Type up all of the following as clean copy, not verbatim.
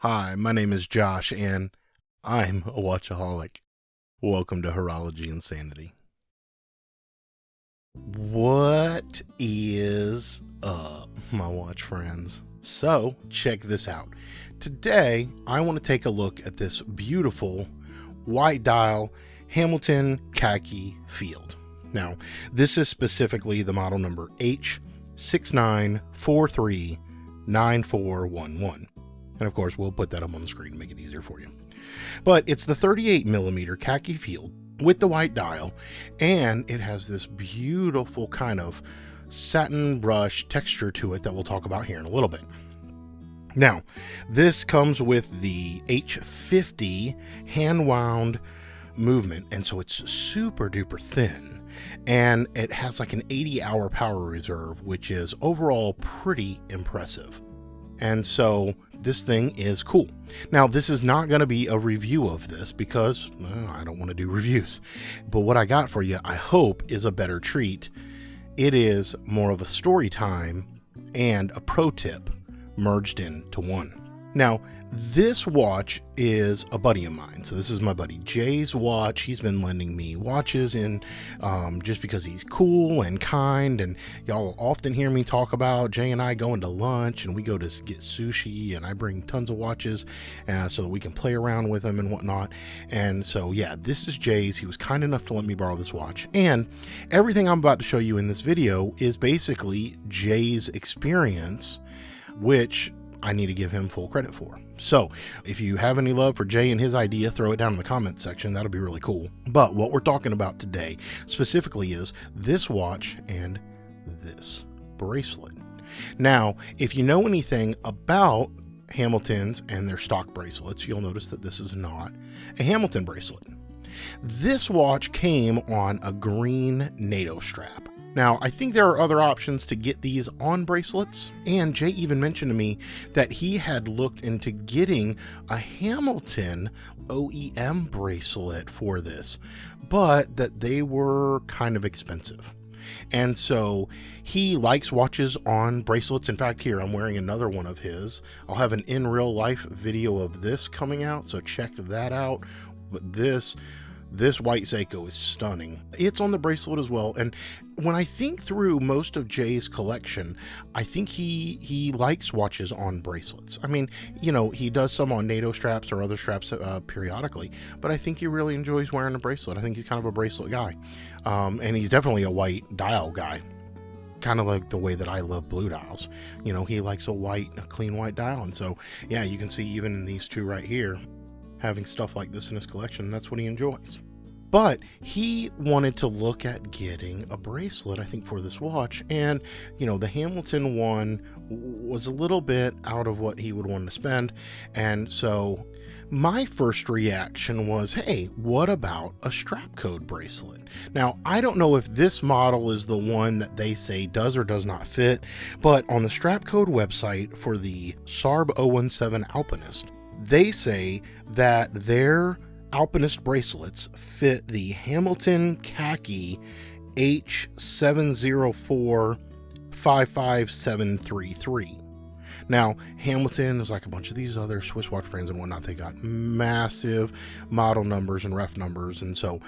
Hi, my name is Josh, and I'm a watchaholic. Welcome to Horology Insanity. What is up, my watch friends? So, check this out. Today, I want to take a look at this beautiful white dial Hamilton Khaki Field. Now, this is specifically the model number H69439411. And of course, we'll put that up on the screen to make it easier for you. But it's the 38 millimeter Khaki Field with the white dial, and it has this beautiful kind of satin brush texture to it that we'll talk about here in a little bit. Now, this comes with the H50 hand wound movement, and so it's super duper thin, and it has like an 80-hour power reserve, which is overall pretty impressive. And so this thing is cool. Now, this is not going to be a review of this because I don't want to do reviews. But what I got for you, I hope, is a better treat. It is more of a story time and a pro tip merged into one. Now, this watch is a buddy of mine. So this is my buddy Jay's watch. He's been lending me watches and just because he's cool and kind, and y'all often hear me talk about Jay and I going to lunch, and we go to get sushi, and I bring tons of watches so that we can play around with them and whatnot. And so yeah, this is Jay's. He was kind enough to let me borrow this watch, and everything I'm about to show you in this video is basically Jay's experience, which I need to give him full credit for. So if you have any love for Jay and his idea, throw it down in the comment section. That'll be really cool. But what we're talking about today specifically is this watch and this bracelet. Now, if you know anything about Hamiltons and their stock bracelets, you'll notice that this is not a Hamilton bracelet. This watch came on a green NATO strap. Now, I think there are other options to get these on bracelets, and Jay even mentioned to me that he had looked into getting a Hamilton OEM bracelet for this, but that they were kind of expensive. And so he likes watches on bracelets. In fact, here I'm wearing another one of his. I'll have an in real life video of this coming out, so check that out. But this white Seiko is stunning. It's on the bracelet as well. And when I think through most of Jay's collection, I think he likes watches on bracelets. I mean, you know, he does some on NATO straps or other straps periodically, but I think he really enjoys wearing a bracelet. I think he's kind of a bracelet guy. And he's definitely a white dial guy. Kind of like the way that I love blue dials. You know, he likes a clean white dial. And so, yeah, you can see even in these two right here, having stuff like this in his collection, that's what he enjoys. But he wanted to look at getting a bracelet, I think, for this watch, and you know, the Hamilton one was a little bit out of what he would want to spend. And so my first reaction was, hey, what about a Strapcode bracelet? Now, I don't know if this model is the one that they say does or does not fit, but on the Strapcode website for the SARB 017 Alpinist, they say that their Alpinist bracelets fit the Hamilton Khaki H70455733. Now, Hamilton is like a bunch of these other Swiss watch brands and whatnot. They got massive model numbers and ref numbers. And so,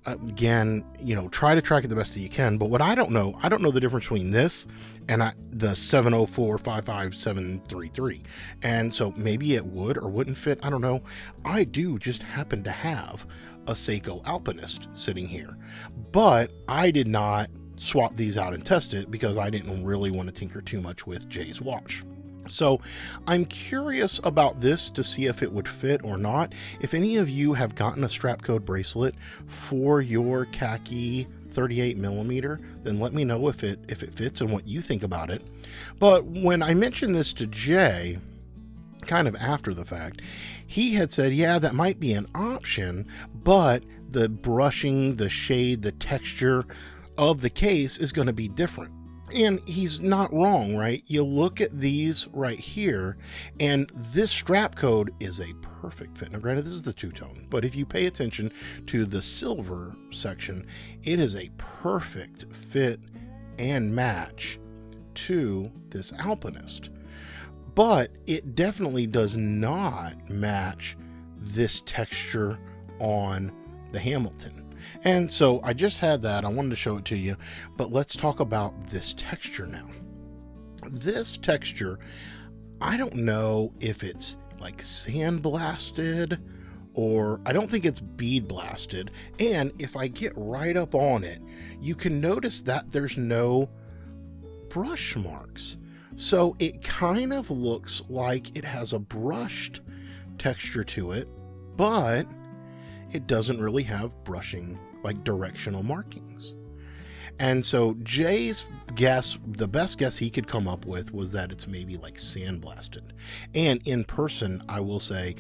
again, you know, try to track it the best that you can. But what I don't know the difference between this and the 704-55733. And so maybe it would or wouldn't fit. I don't know. I do just happen to have a Seiko Alpinist sitting here. But I did not swap these out and test it because I didn't really want to tinker too much with Jay's watch. So I'm curious about this to see if it would fit or not. If any of you have gotten a Strapcode bracelet for your Khaki 38 millimeter, then let me know if it fits and what you think about it. But when I mentioned this to Jay, kind of after the fact, he had said, yeah, that might be an option, but the brushing, the shade, the texture of the case is going to be different. And he's not wrong, right? You look at these right here, and this Strapcode is a perfect fit. Now, granted, this is the two-tone, but if you pay attention to the silver section, it is a perfect fit and match to this Alpinist. but it definitely does not match this texture on the Hamilton. And so I just had that. I wanted to show it to you, but let's talk about this texture now. This texture, I don't know if it's like sandblasted, or I don't think it's bead blasted. And if I get right up on it, you can notice that there's no brush marks. So it kind of looks like it has a brushed texture to it, but it doesn't really have brushing, like directional markings. And so Jay's guess, the best guess he could come up with, was that it's maybe like sandblasted. And in person, I will say,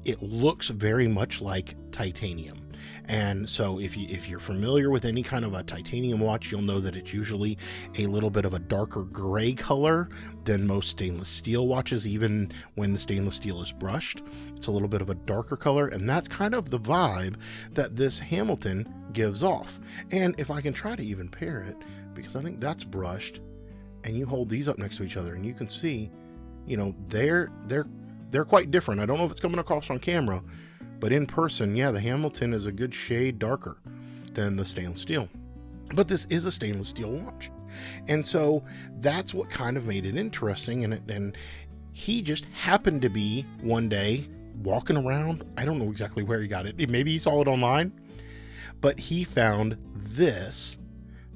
it looks very much like titanium. And so if you're familiar with any kind of a titanium watch, you'll know that it's usually a little bit of a darker gray color than most stainless steel watches. Even when the stainless steel is brushed, it's a little bit of a darker color, and that's kind of the vibe that this Hamilton gives off. And if I can try to even pair it, because I think that's brushed, and you hold these up next to each other, and you can see, you know, they're quite different. I don't know if it's coming across on camera, but in person, yeah, the Hamilton is a good shade darker than the stainless steel. But this is a stainless steel watch. And so that's what kind of made it interesting. And he just happened to be one day walking around. I don't know exactly where he got it. Maybe he saw it online, but he found this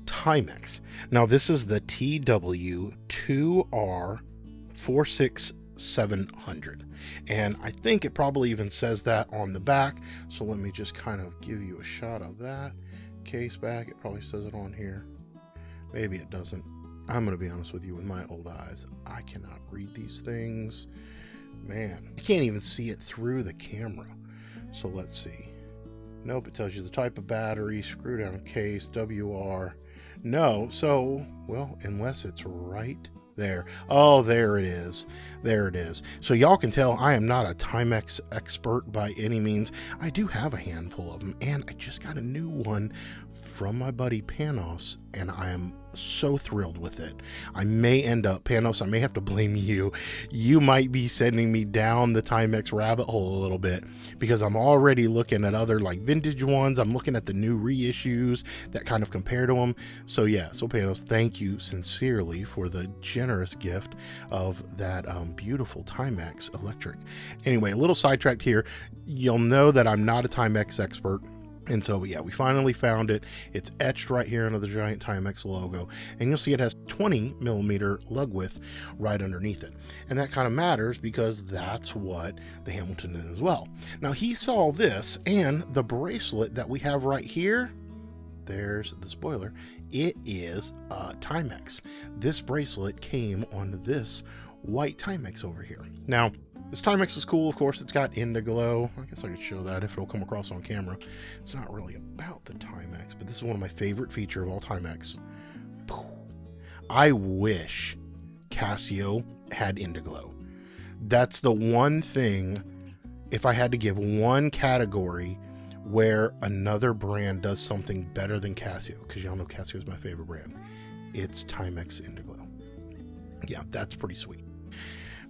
Timex. Now, this is the TW2R46700. And I think it probably even says that on the back. So let me just kind of give you a shot of that case back. It probably says it on here. Maybe it doesn't. I'm going to be honest with you, with my old eyes, I cannot read these things. Man, I can't even see it through the camera. So let's see. Nope, it tells you the type of battery, screw down case, WR. No, so, well, unless it's right there. Oh, there it is. There it is. So y'all can tell I am not a Timex expert by any means. I do have a handful of them, and I just got a new one from my buddy Panos, and I am so thrilled with it. I may end up, Panos, I may have to blame you. You might be sending me down the Timex rabbit hole a little bit, because I'm already looking at other like vintage ones. I'm looking at the new reissues that kind of compare to them. So yeah, so Panos, thank you sincerely for the generous gift of that beautiful Timex electric. Anyway, a little sidetracked here. You'll know that I'm not a Timex expert. And so, yeah, we finally found it. It's etched right here under the giant Timex logo. And you'll see it has 20 millimeter lug width right underneath it. And that kind of matters because that's what the Hamilton is as well. Now, he saw this, and the bracelet that we have right here, there's the spoiler, it is Timex. This bracelet came on this white Timex over here. Now, this Timex is cool, of course. It's got Indiglow. I guess I could show that if it'll come across on camera. It's not really about the Timex, but this is one of my favorite features of all Timex. I wish Casio had Indiglow. That's the one thing, if I had to give one category where another brand does something better than Casio, because y'all know Casio is my favorite brand, it's Timex Indiglow. Yeah, that's pretty sweet.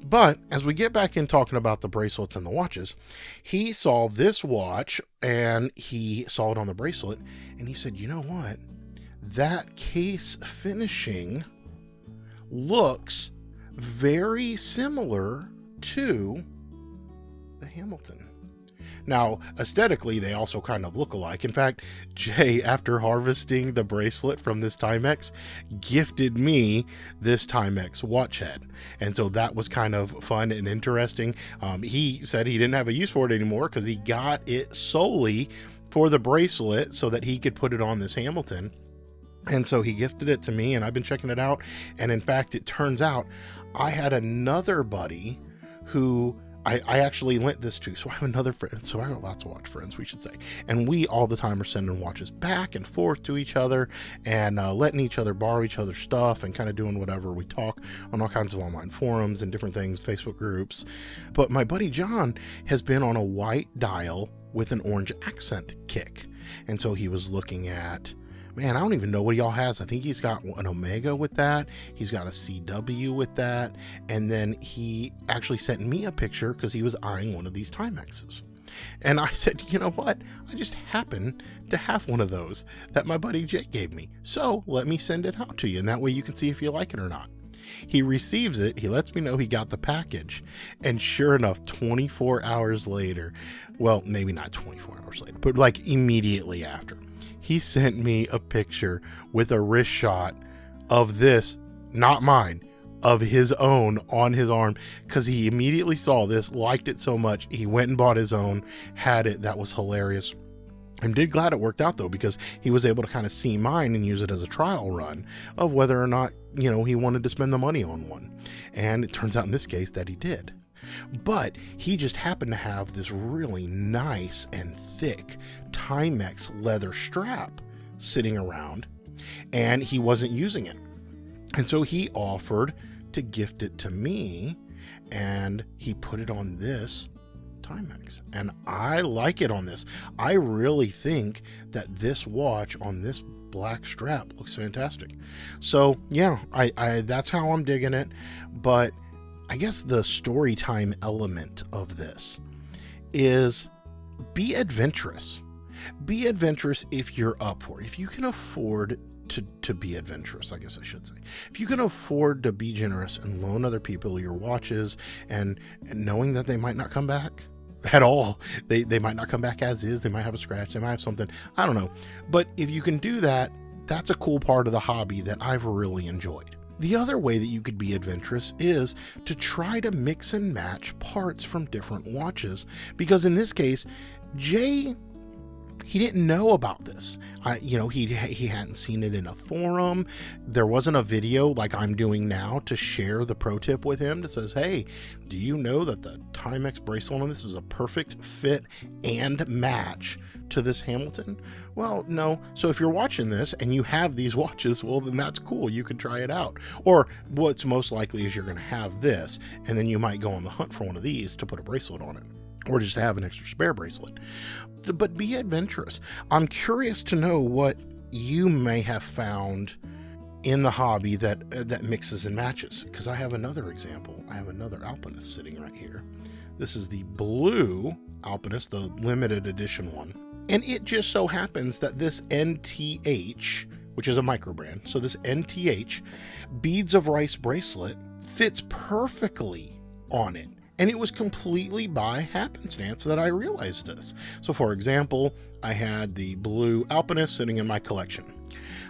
But as we get back in talking about the bracelets and the watches, he saw this watch and he saw it on the bracelet, and he said, you know what? That case finishing looks very similar to the Hamilton. Now, aesthetically, they also kind of look alike. In fact, Jay, after harvesting the bracelet from this Timex, gifted me this Timex watch head. And so that was kind of fun and interesting. He said he didn't have a use for it anymore because he got it solely for the bracelet so that he could put it on this Hamilton. And so he gifted it to me, and I've been checking it out. And in fact, it turns out I had another buddy who I actually lent this to. So I have another friend. So I got lots of watch friends, we should say. And we all the time are sending watches back and forth to each other and letting each other borrow each other's stuff and kind of doing whatever. We talk on all kinds of online forums and different things, Facebook groups. But my buddy John has been on a white dial with an orange accent kick. And so he was looking at man, I don't even know what he all has. I think he's got an Omega with that. He's got a CW with that. And then he actually sent me a picture because he was eyeing one of these Timexes. And I said, you know what? I just happen to have one of those that my buddy Jake gave me. So let me send it out to you. And that way you can see if you like it or not. He receives it. He lets me know he got the package. And sure enough, 24 hours later, well, maybe not 24 hours later, but like immediately after, he sent me a picture with a wrist shot of this, not mine, of his own on his arm, because he immediately saw this, liked it so much, he went and bought his own, had it. That was hilarious. I'm glad it worked out though, because he was able to kind of see mine and use it as a trial run of whether or not, you know, he wanted to spend the money on one. And it turns out in this case that he did. But he just happened to have this really nice and thick Timex leather strap sitting around, and he wasn't using it. And so he offered to gift it to me, and he put it on this Timex, and I like it on this. I really think that this watch on this black strap looks fantastic. So yeah, I that's how I'm digging it. But I guess the story time element of this is be adventurous. Be adventurous if you're up for it. If you can afford to be adventurous, I guess I should say. If you can afford to be generous and loan other people your watches, and knowing that they might not come back at all, they might not come back as is, they might have a scratch, they might have something, I don't know. But if you can do that, that's a cool part of the hobby that I've really enjoyed. The other way that you could be adventurous is to try to mix and match parts from different watches, because in this case, Jay, he didn't know about this. He hadn't seen it in a forum. There wasn't a video like I'm doing now to share the pro tip with him that says, hey, do you know that the Timex bracelet on this is a perfect fit and match to this Hamilton? Well, no. So if you're watching this and you have these watches, well, then that's cool. You can try it out. Or what's most likely is you're going to have this, and then you might go on the hunt for one of these to put a bracelet on it, or just have an extra spare bracelet. But be adventurous. I'm curious to know what you may have found in the hobby that mixes and matches, because I have another example. I have another Alpinist sitting right here. This is the blue Alpinist, the limited edition one. And it just so happens that this NTH, which is a micro brand, so this NTH beads of rice bracelet fits perfectly on it. And it was completely by happenstance that I realized this. So for example, I had the blue Alpinist sitting in my collection.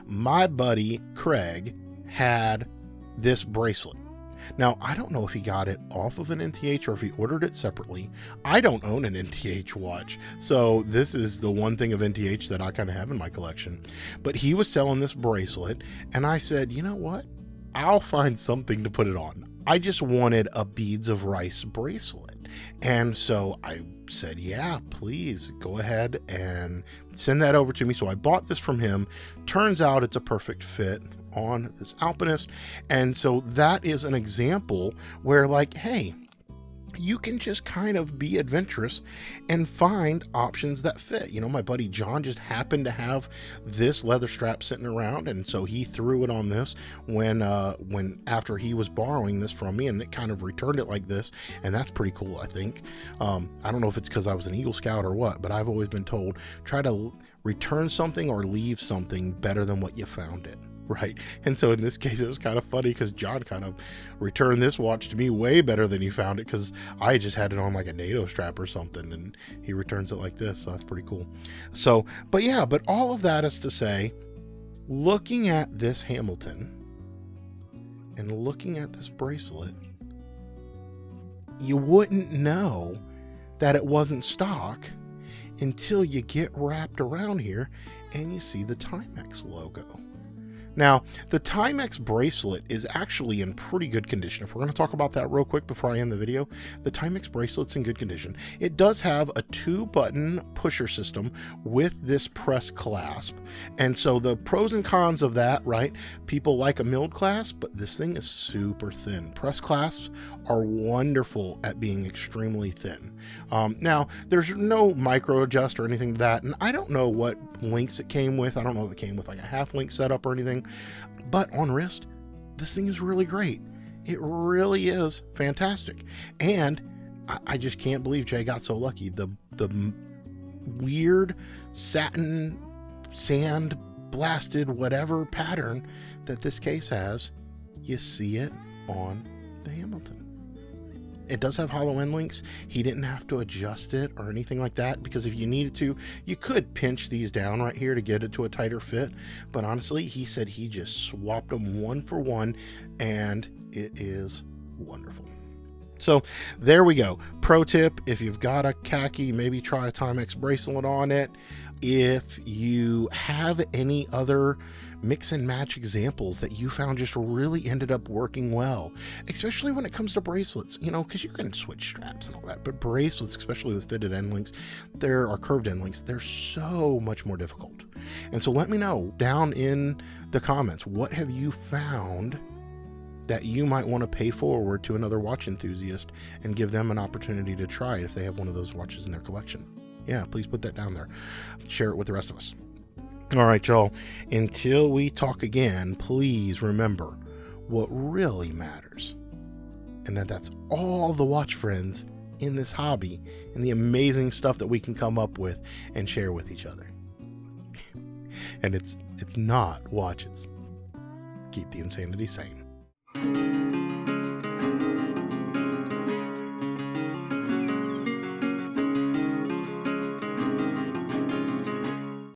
My buddy Craig had this bracelet. Now, I don't know if he got it off of an NTH or if he ordered it separately. I don't own an NTH watch, so this is the one thing of NTH that I kind of have in my collection. But he was selling this bracelet, and I said, you know what? I'll find something to put it on. I just wanted a beads of rice bracelet. And so I said, yeah, please go ahead and send that over to me. So I bought this from him. Turns out it's a perfect fit on this Alpinist. And so that is an example where, like, hey, you can just kind of be adventurous and find options that fit. You know, my buddy John just happened to have this leather strap sitting around, and so he threw it on this when after he was borrowing this from me, and it kind of returned it like this, and that's pretty cool, I think. I don't know if it's because I was an Eagle Scout or what, but I've always been told, try to return something or leave something better than what you found it. Right. And so in this case, it was kind of funny because John kind of returned this watch to me way better than he found it, because I just had it on like a NATO strap or something, and he returns it like this. So that's pretty cool. So, but yeah, but all of that is to say, looking at this Hamilton and looking at this bracelet, you wouldn't know that it wasn't stock until you get wrapped around here and you see the Timex logo. Now, the Timex Bracelet is actually in pretty good condition. If we're going to talk about that real quick before I end the video, the Timex Bracelet's in good condition. It does have a 2-button pusher system with this press clasp. And so the pros and cons of that, right? People like a milled clasp, but this thing is super thin. Press clasps are wonderful at being extremely thin. Now, there's no micro adjust or anything to that, and I don't know what links it came with. I don't know if it came with like a half link setup or anything, but on wrist, this thing is really great. It really is fantastic. And I just can't believe Jay got so lucky. The weird satin, sand blasted, whatever pattern that this case has, you see it on the Hamilton. It does have hollow end links. He didn't have to adjust it or anything like that, because if you needed to, you could pinch these down right here to get it to a tighter fit. But honestly, he said he just swapped them one for one, and it is wonderful. So there we go. Pro tip, if you've got a khaki, maybe try a Timex bracelet on it. If you have any other mix and match examples that you found just really ended up working well, especially when it comes to bracelets, you know, because you can switch straps and all that, but bracelets, especially with fitted end links, there are curved end links, they're so much more difficult. And so let me know down in the comments, what have you found that you might want to pay forward to another watch enthusiast and give them an opportunity to try it if they have one of those watches in their collection. Yeah, please put that down there. Share it with the rest of us. All right, y'all. Until we talk again, please remember what really matters. And that's all the watch friends in this hobby and the amazing stuff that we can come up with and share with each other. And it's not watches. Keep the insanity sane.